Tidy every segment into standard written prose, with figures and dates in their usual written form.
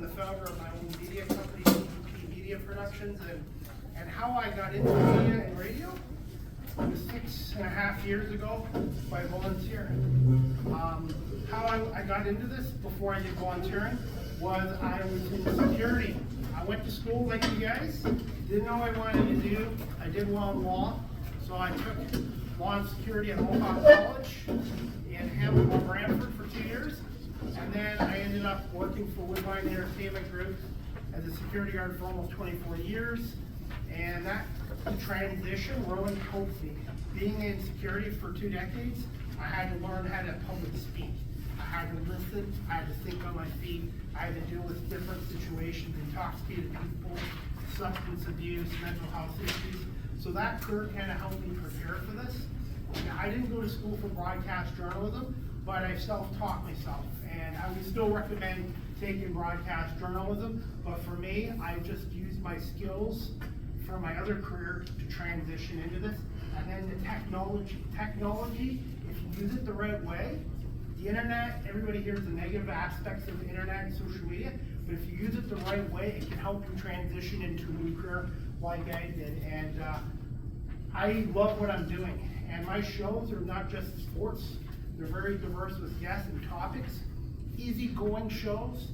the founder of my own media company, CPP Media Productions, and how I got into media and radio. It was 6.5 years ago by volunteering. How I got into this before I did volunteering was I was in security. I went to school like you guys, didn't know what I wanted to do. I did well in law, so I took law and security at Mohawk College in Hamilton, Brantford for 2 years. And then I ended up working for Woodbine Entertainment Group as a security guard for almost 24 years. And that transition really helped me. Being in security for 2 decades, I had to learn how to public speak. I had to listen, I had to think on my feet, I had to deal with different situations, intoxicated people, substance abuse, mental health issues. So that career kind of helped me prepare for this. Now, I didn't go to school for broadcast journalism, but I self-taught myself. And I would still recommend taking broadcast journalism, but for me, I just used my skills for my other career to transition into this. And then the technology, if you use it the right way, the internet, everybody hears the negative aspects of the internet and social media, but if you use it the right way, it can help you transition into a new career like I did. And I love what I'm doing. And my shows are not just sports, they're very diverse with guests and topics, easygoing shows,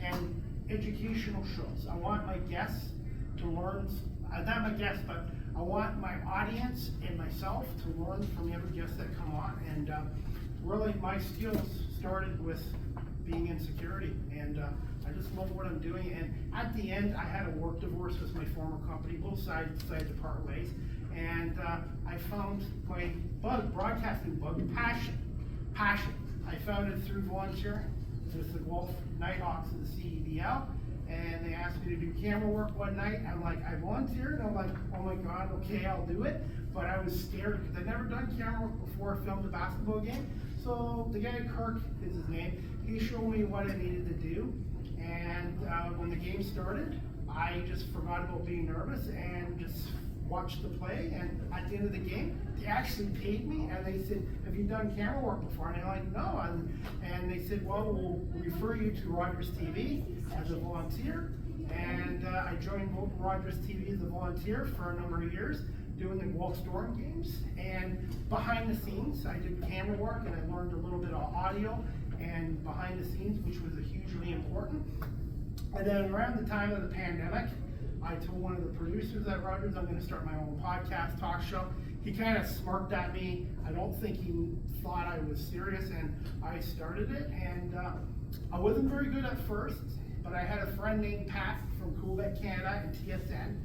and educational shows. I want my guests to learn, not my guests, but I want my audience and myself to learn from every guest that come on. And really, my skills started with being in security, and I just love what I'm doing. And at the end, I had a work divorce with my former company. Both sides decided to part ways, and I found my broadcasting bug, passion. I found it through volunteering with the Wolf Nighthawks of the CEDL, and they asked me to do camera work one night. I'm like, I volunteered. I'm like, oh my God, okay, I'll do it. But I was scared because I'd never done camera work before I filmed a basketball game. So the guy, Kirk is his name, he showed me what I needed to do. And when the game started, I just forgot about being nervous and just watched the play. And at the end of the game, they actually paid me, and they said, have you done camera work before? And I'm like, no. And they said, well, we'll refer you to Rogers TV as a volunteer. And I joined Rogers TV as a volunteer for a number of years, doing the Guelph Storm games. And behind the scenes, I did camera work, and I learned a little bit of audio and behind the scenes, which was hugely important. And then around the time of the pandemic, I told one of the producers at Rogers, I'm going to start my own podcast talk show. He kind of smirked at me. I don't think he thought I was serious, and I started it. And I wasn't very good at first, but I had a friend named Pat from Quebec, Canada, and TSN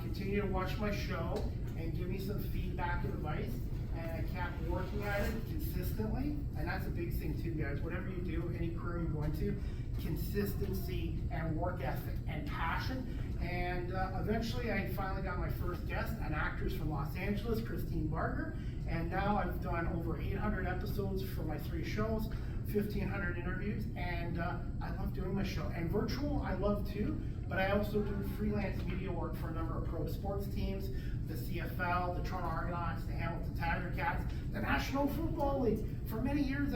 continue to watch my show and give me some feedback and advice. And I kept working at it consistently, and that's a big thing too, guys. Whatever you do, any career you go into, consistency and work ethic and passion. And eventually I finally got my first guest, an actress from Los Angeles, Christine Barger. And now I've done over 800 episodes for my 3 shows, 1,500 interviews, and I love doing my show. And virtual, I love too, but I also do freelance media work for a number of pro sports teams, the CFL, the Toronto Argonauts, the Hamilton Tiger Cats, the National Football League. For many years,